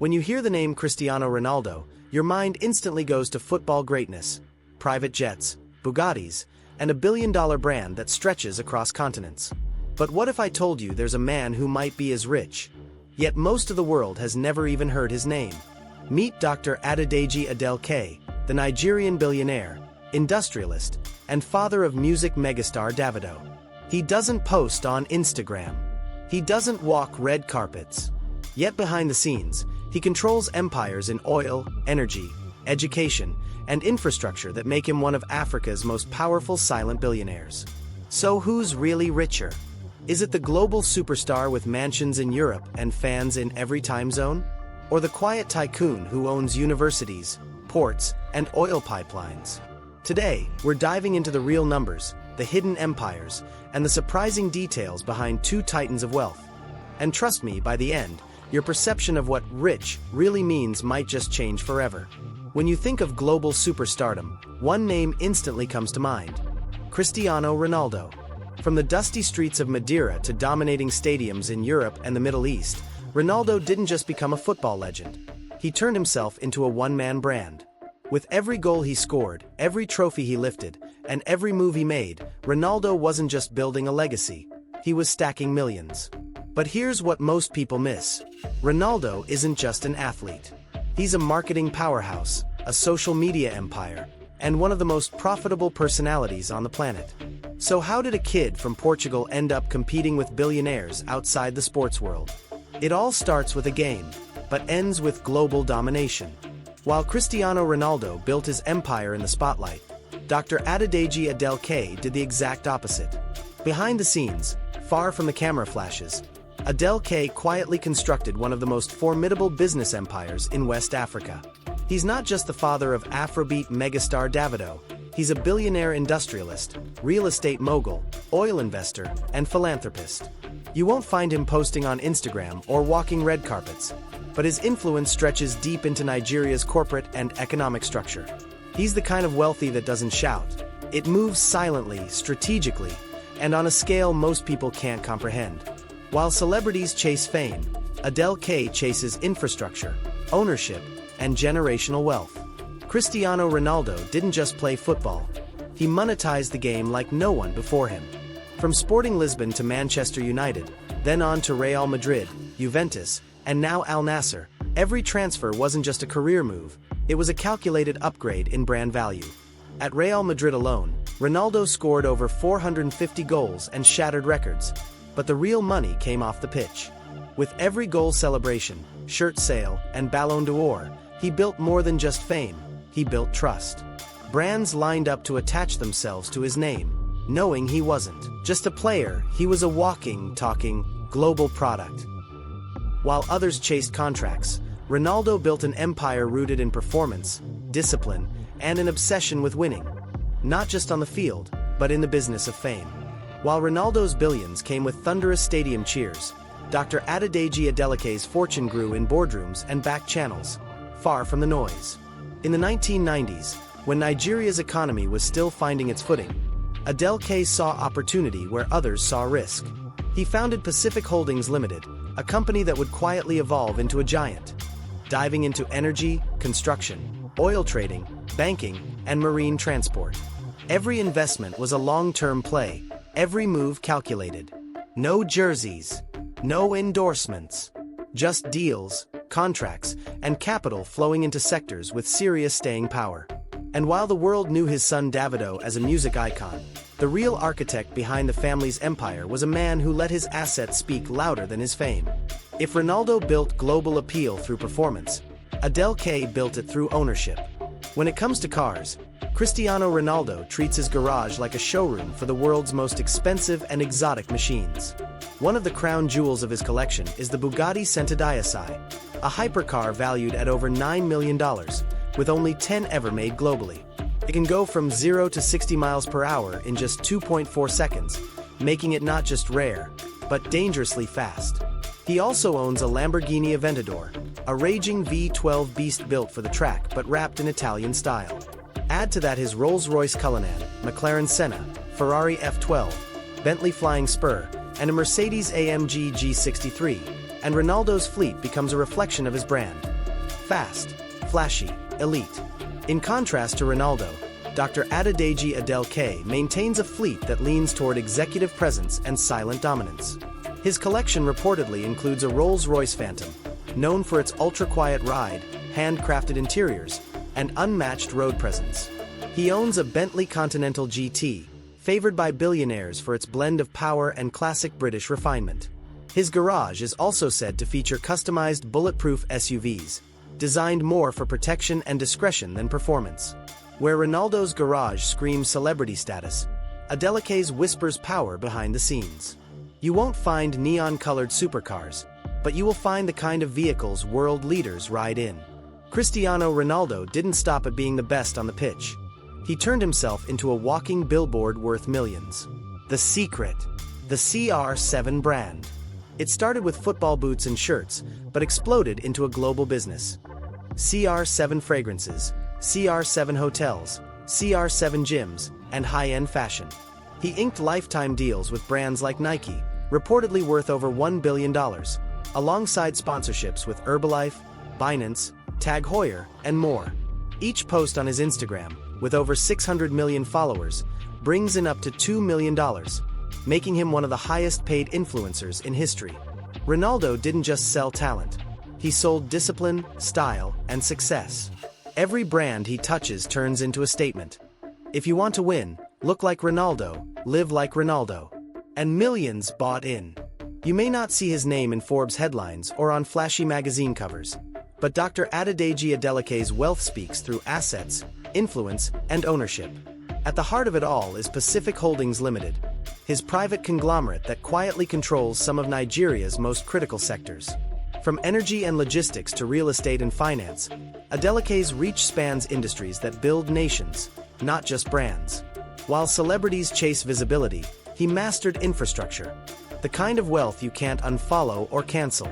When you hear the name Cristiano Ronaldo, your mind instantly goes to football greatness, private jets, Bugattis, and a billion-dollar brand that stretches across continents. But what if I told you there's a man who might be as rich, yet most of the world has never even heard his name? Meet Dr. Adeleke, the Nigerian billionaire, industrialist, and father of music megastar Davido. He doesn't post on Instagram. He doesn't walk red carpets. Yet behind the scenes, he controls empires in oil, energy, education, and infrastructure that make him one of Africa's most powerful silent billionaires. So who's really richer? Is it the global superstar with mansions in Europe and fans in every time zone? Or the quiet tycoon who owns universities, ports, and oil pipelines? Today, we're diving into the real numbers, the hidden empires, and the surprising details behind two titans of wealth. And trust me, by the end, your perception of what rich really means might just change forever. When you think of global superstardom, one name instantly comes to mind: Cristiano Ronaldo. From the dusty streets of Madeira to dominating stadiums in Europe and the Middle East, Ronaldo didn't just become a football legend. He turned himself into a one-man brand. With every goal he scored, every trophy he lifted, and every move he made, Ronaldo wasn't just building a legacy. He was stacking millions. But here's what most people miss. Ronaldo isn't just an athlete. He's a marketing powerhouse, a social media empire, and one of the most profitable personalities on the planet. So how did a kid from Portugal end up competing with billionaires outside the sports world? It all starts with a game, but ends with global domination. While Cristiano Ronaldo built his empire in the spotlight, Dr. Adeleke did the exact opposite. Behind the scenes, far from the camera flashes, Adeleke quietly constructed one of the most formidable business empires in West Africa. He's not just the father of Afrobeat megastar Davido, he's a billionaire industrialist, real estate mogul, oil investor, and philanthropist. You won't find him posting on Instagram or walking red carpets, but his influence stretches deep into Nigeria's corporate and economic structure. He's the kind of wealthy that doesn't shout. It moves silently, strategically, and on a scale most people can't comprehend. While celebrities chase fame, Adeleke chases infrastructure, ownership, and generational wealth. Cristiano Ronaldo didn't just play football. He monetized the game like no one before him. From Sporting Lisbon to Manchester United, then on to Real Madrid, Juventus, and now Al Nassr, every transfer wasn't just a career move, it was a calculated upgrade in brand value. At Real Madrid alone, Ronaldo scored over 450 goals and shattered records. But the real money came off the pitch. With every goal celebration, shirt sale, and Ballon d'Or, he built more than just fame, he built trust. Brands lined up to attach themselves to his name, knowing he wasn't just a player, he was a walking, talking, global product. While others chased contracts, Ronaldo built an empire rooted in performance, discipline, and an obsession with winning. Not just on the field, but in the business of fame. While Ronaldo's billions came with thunderous stadium cheers, Dr. Adeleke's fortune grew in boardrooms and back channels, far from the noise. In the 1990s, when Nigeria's economy was still finding its footing, Adeleke saw opportunity where others saw risk. He founded Pacific Holdings Limited, a company that would quietly evolve into a giant, diving into energy, construction, oil trading, banking, and marine transport. Every investment was a long-term play, every move calculated. No jerseys, no endorsements, just deals, contracts, and capital flowing into sectors with serious staying power. And while the world knew his son Davido as a music icon, the real architect behind the family's empire was a man who let his assets speak louder than his fame. If Ronaldo built global appeal through performance, Adeleke built it through ownership. When it comes to cars, Cristiano Ronaldo treats his garage like a showroom for the world's most expensive and exotic machines. One of the crown jewels of his collection is the Bugatti Centodieci, a hypercar valued at over $9 million, with only 10 ever made globally. It can go from 0 to 60 miles per hour in just 2.4 seconds, making it not just rare, but dangerously fast. He also owns a Lamborghini Aventador, a raging V12 beast built for the track but wrapped in Italian style. Add to that his Rolls-Royce Cullinan, McLaren Senna, Ferrari F12, Bentley Flying Spur, and a Mercedes-AMG G63, and Ronaldo's fleet becomes a reflection of his brand. fast, flashy, elite. In contrast to Ronaldo, Dr. Adeleke maintains a fleet that leans toward executive presence and silent dominance. His collection reportedly includes a Rolls-Royce Phantom, known for its ultra-quiet ride, handcrafted interiors, and unmatched road presence. He owns a Bentley Continental GT, favored by billionaires for its blend of power and classic British refinement. His garage is also said to feature customized bulletproof SUVs, designed more for protection and discretion than performance. Where Ronaldo's garage screams celebrity status, Adeleke's whispers power behind the scenes. You won't find neon-colored supercars, but you will find the kind of vehicles world leaders ride in. Cristiano Ronaldo didn't stop at being the best on the pitch. He turned himself into a walking billboard worth millions. The secret: the CR7 brand. It started with football boots and shirts, but exploded into a global business. CR7 fragrances, CR7 hotels, CR7 gyms, and high-end fashion. He inked lifetime deals with brands like Nike, reportedly worth over $1 billion, alongside sponsorships with Herbalife, Binance, Tag Heuer, and more. Each post on his Instagram, with over 600 million followers, brings in up to $2 million, making him one of the highest-paid influencers in history. Ronaldo didn't just sell talent. He sold discipline, style, and success. Every brand he touches turns into a statement. If you want to win, look like Ronaldo, live like Ronaldo. And millions bought in. You may not see his name in Forbes headlines or on flashy magazine covers, but Dr. Adeleke's wealth speaks through assets, influence, and ownership. At the heart of it all is Pacific Holdings Limited, his private conglomerate that quietly controls some of Nigeria's most critical sectors. From energy and logistics to real estate and finance, Adeleke's reach spans industries that build nations, not just brands. While celebrities chase visibility, he mastered infrastructure, the kind of wealth you can't unfollow or cancel.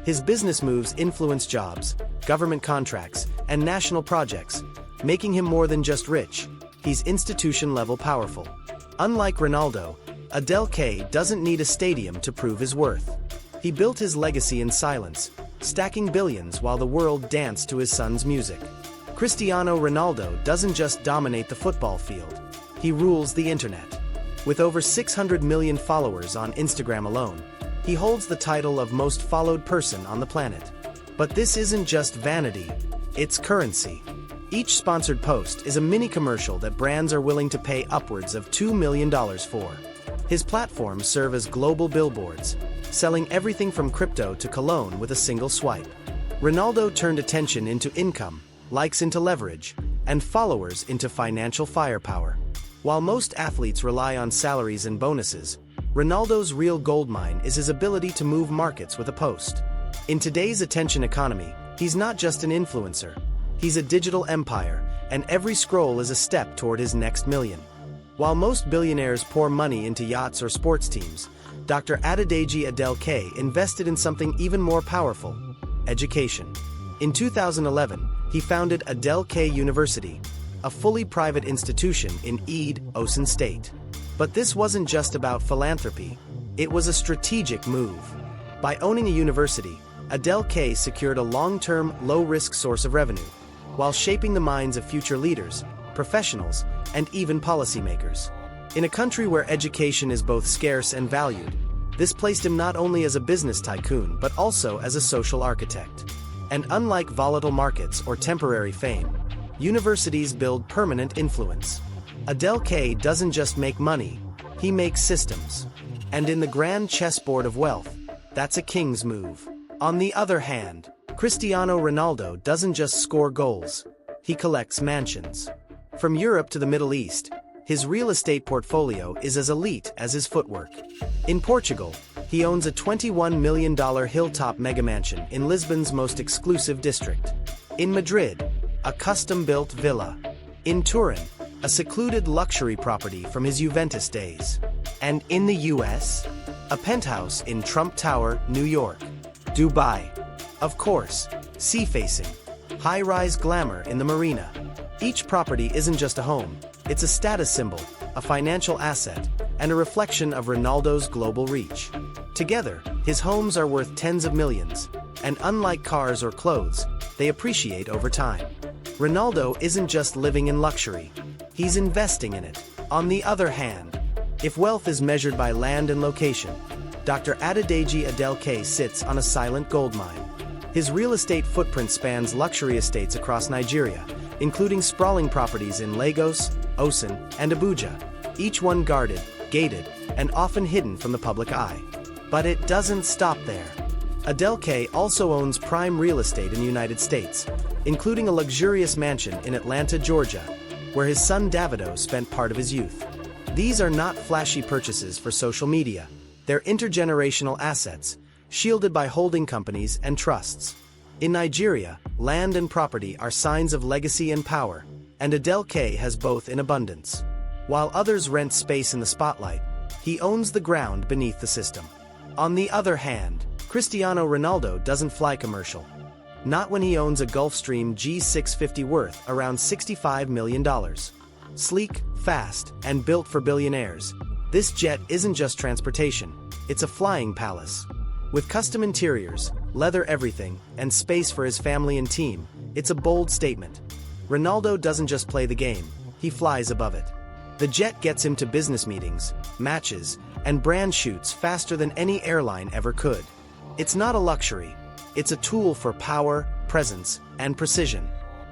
His business moves influence jobs, government contracts, and national projects, making him more than just rich. He's institution-level powerful. Unlike Ronaldo, Adeleke doesn't need a stadium to prove his worth. He built his legacy in silence, stacking billions while the world danced to his son's music. Cristiano Ronaldo doesn't just dominate the football field, he rules the internet. With over 600 million followers on Instagram alone, he holds the title of most followed person on the planet. But this isn't just vanity, it's currency. Each sponsored post is a mini commercial that brands are willing to pay upwards of $2 million for. His platforms serve as global billboards, selling everything from crypto to cologne with a single swipe. Ronaldo turned attention into income, likes into leverage, and followers into financial firepower. While most athletes rely on salaries and bonuses, Ronaldo's real goldmine is his ability to move markets with a post. In today's attention economy, he's not just an influencer. He's a digital empire, and every scroll is a step toward his next million. While most billionaires pour money into yachts or sports teams, Dr. Adeleke invested in something even more powerful: education. In 2011, he founded Adeleke University, a fully private institution in Osun State. But this wasn't just about philanthropy, it was a strategic move. By owning a university, Adeleke secured a long-term, low-risk source of revenue, while shaping the minds of future leaders, professionals, and even policymakers. In a country where education is both scarce and valued, this placed him not only as a business tycoon but also as a social architect. And unlike volatile markets or temporary fame, universities build permanent influence. Adeleke doesn't just make money, he makes systems. And in the grand chessboard of wealth, that's a king's move. On the other hand, Cristiano Ronaldo doesn't just score goals, he collects mansions. From Europe to the Middle East, his real estate portfolio is as elite as his footwork. In Portugal, he owns a $21 million hilltop megamansion in Lisbon's most exclusive district. In Madrid, a custom-built villa. In Turin, a secluded luxury property from his Juventus days. And in the US, a penthouse in Trump Tower, New York. Dubai. Of course, sea-facing, high-rise glamour in the marina. Each property isn't just a home, it's a status symbol, a financial asset, and a reflection of Ronaldo's global reach. Together, his homes are worth tens of millions, And unlike cars or clothes, they appreciate over time. Ronaldo isn't just living in luxury, he's investing in it. On the other hand, if wealth is measured by land and location, Dr. Adeleke sits on a silent goldmine. His real estate footprint spans luxury estates across Nigeria, including sprawling properties in Lagos, Osun, and Abuja, each one guarded, gated, and often hidden from the public eye. But it doesn't stop there. Adeleke also owns prime real estate in the United States, including a luxurious mansion in Atlanta, Georgia, where his son Davido spent part of his youth. These are not flashy purchases for social media. They're intergenerational assets, shielded by holding companies and trusts. In Nigeria, land and property are signs of legacy and power, and Adeleke has both in abundance. While others rent space in the spotlight, he owns the ground beneath the system. On the other hand, Cristiano Ronaldo doesn't fly commercial. Not when he owns a Gulfstream G650 worth around $65 million. Sleek, fast, and built for billionaires, this jet isn't just transportation, it's a flying palace. With custom interiors, leather everything, and space for his family and team, it's a bold statement. Ronaldo doesn't just play the game, he flies above it. The jet gets him to business meetings, matches, and brand shoots faster than any airline ever could. It's not a luxury, it's a tool for power, presence, and precision.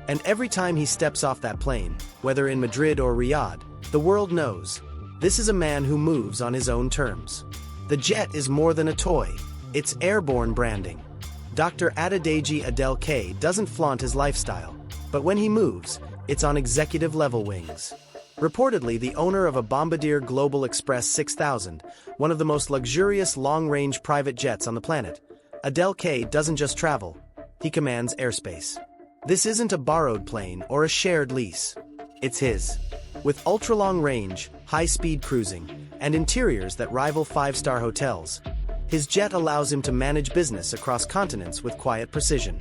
And every time he steps off that plane, whether in Madrid or Riyadh, the world knows, this is a man who moves on his own terms. The jet is more than a toy. It's airborne branding. Dr. Adeleke doesn't flaunt his lifestyle, but when he moves, it's on executive-level wings. Reportedly the owner of a Bombardier Global Express 6000, one of the most luxurious long-range private jets on the planet, Adeleke doesn't just travel, he commands airspace. This isn't a borrowed plane or a shared lease. It's his. With ultra-long range, high-speed cruising, and interiors that rival five-star hotels, his jet allows him to manage business across continents with quiet precision.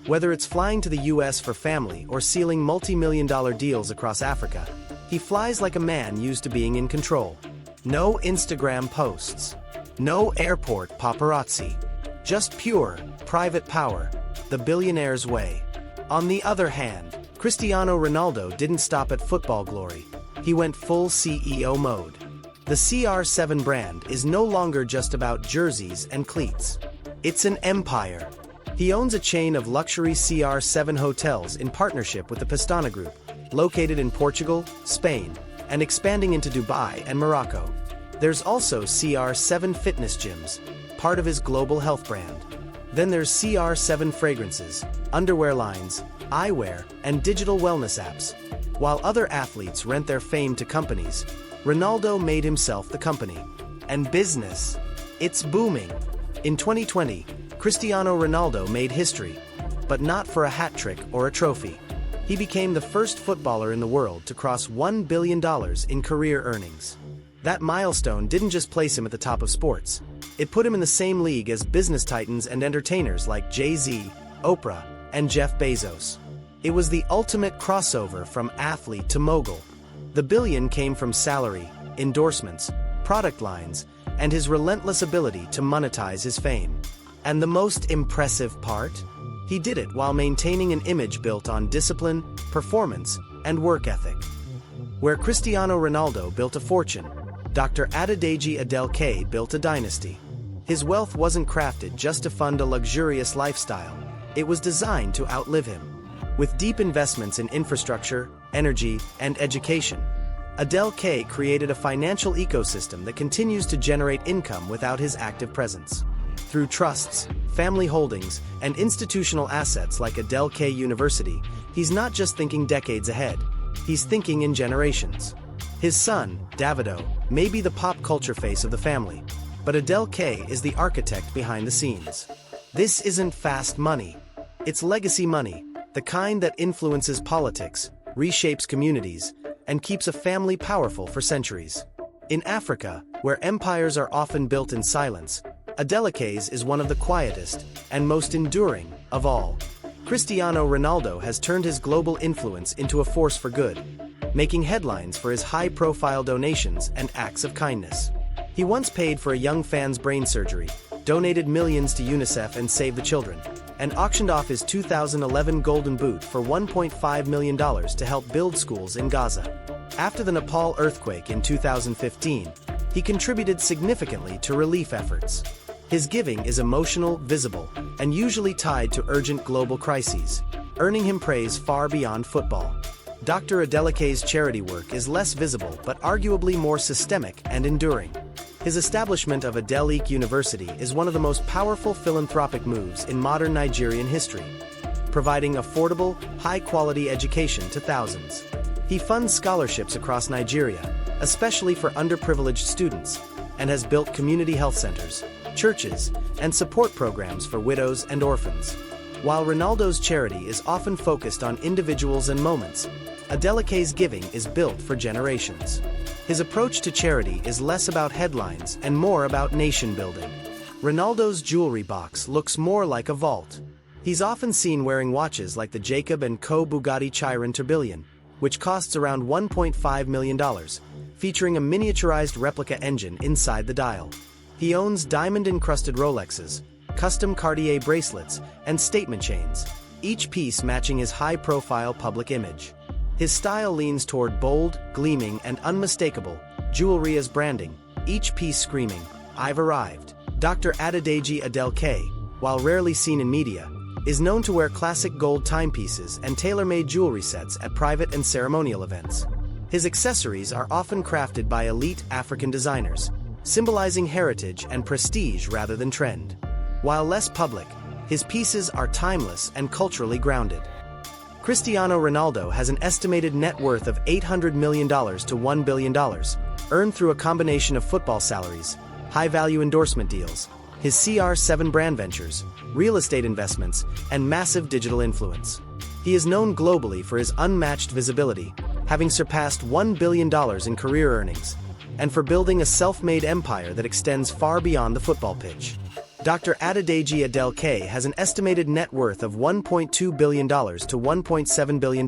Whether it's flying to the US for family or sealing multi-million-dollar deals across Africa, he flies like a man used to being in control. No Instagram posts. No airport paparazzi. Just pure, private power, the billionaire's way. On the other hand, Cristiano Ronaldo didn't stop at football glory. He went full CEO mode. The CR7 brand is no longer just about jerseys and cleats. It's an empire. He owns a chain of luxury CR7 hotels in partnership with the Pestana Group, located in Portugal, Spain, and expanding into Dubai and Morocco. There's also CR7 fitness gyms, part of his global health brand. Then there's CR7 fragrances, underwear lines, eyewear, and digital wellness apps. While other athletes rent their fame to companies, Ronaldo made himself the company. And business, it's booming. In 2020, Cristiano Ronaldo made history, but not for a hat trick or a trophy. He became the first footballer in the world to cross $1 billion in career earnings. That milestone didn't just place him at the top of sports. It put him in the same league as business titans and entertainers like Jay-Z, Oprah, and Jeff Bezos. It was the ultimate crossover from athlete to mogul. The billion came from salary, endorsements, product lines, and his relentless ability to monetize his fame. And the most impressive part? He did it while maintaining an image built on discipline, performance, and work ethic. Where Cristiano Ronaldo built a fortune, Dr. Adeleke built a dynasty. His wealth wasn't crafted just to fund a luxurious lifestyle. It was designed to outlive him. With deep investments in infrastructure, energy, and education, Adeleke created a financial ecosystem that continues to generate income without his active presence. Through trusts, family holdings, and institutional assets like Adeleke University, he's not just thinking decades ahead, he's thinking in generations. His son, Davido, may be the pop culture face of the family, but Adeleke is the architect behind the scenes. This isn't fast money. It's legacy money, the kind that influences politics, reshapes communities, and keeps a family powerful for centuries. In Africa, where empires are often built in silence, Adeleke's is one of the quietest and most enduring of all. Cristiano Ronaldo has turned his global influence into a force for good, making headlines for his high-profile donations and acts of kindness. He once paid for a young fan's brain surgery, donated millions to UNICEF and Save the Children, and auctioned off his 2011 Golden Boot for $1.5 million to help build schools in Gaza. After the Nepal earthquake in 2015, he contributed significantly to relief efforts. His giving is emotional, visible, and usually tied to urgent global crises, earning him praise far beyond football. Dr. Adeleke's charity work is less visible but arguably more systemic and enduring. His establishment of Adeleke University is one of the most powerful philanthropic moves in modern Nigerian history, providing affordable, high-quality education to thousands. He funds scholarships across Nigeria, especially for underprivileged students, and has built community health centers, churches, and support programs for widows and orphans. While Ronaldo's charity is often focused on individuals and moments, Adeleke's giving is built for generations. His approach to charity is less about headlines and more about nation building. Ronaldo's jewelry box looks more like a vault. He's often seen wearing watches like the Jacob & Co. Bugatti Chiron Tourbillon, which costs around $1.5 million, featuring a miniaturized replica engine inside the dial. He owns diamond-encrusted Rolexes, custom Cartier bracelets, and statement chains, each piece matching his high-profile public image. His style leans toward bold, gleaming, and unmistakable jewelry as branding, each piece screaming, "I've arrived." Dr. Adeleke, while rarely seen in media, is known to wear classic gold timepieces and tailor-made jewelry sets at private and ceremonial events. His accessories are often crafted by elite African designers, symbolizing heritage and prestige rather than trend. While less public, his pieces are timeless and culturally grounded. Cristiano Ronaldo has an estimated net worth of $800 million to $1 billion, earned through a combination of football salaries, high-value endorsement deals, his CR7 brand ventures, real estate investments, and massive digital influence. He is known globally for his unmatched visibility, having surpassed $1 billion in career earnings, and for building a self-made empire that extends far beyond the football pitch. Dr. Adeleke has an estimated net worth of $1.2 billion to $1.7 billion,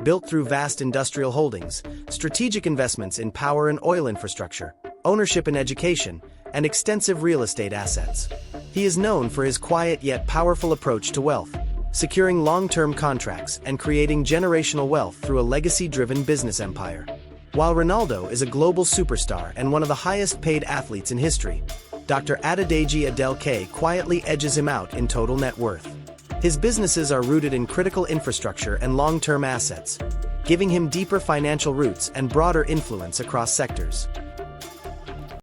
built through vast industrial holdings, strategic investments in power and oil infrastructure, ownership in education, and extensive real estate assets. He is known for his quiet yet powerful approach to wealth, securing long-term contracts and creating generational wealth through a legacy-driven business empire. While Ronaldo is a global superstar and one of the highest-paid athletes in history, Dr. Adeleke quietly edges him out in total net worth. His businesses are rooted in critical infrastructure and long-term assets, giving him deeper financial roots and broader influence across sectors.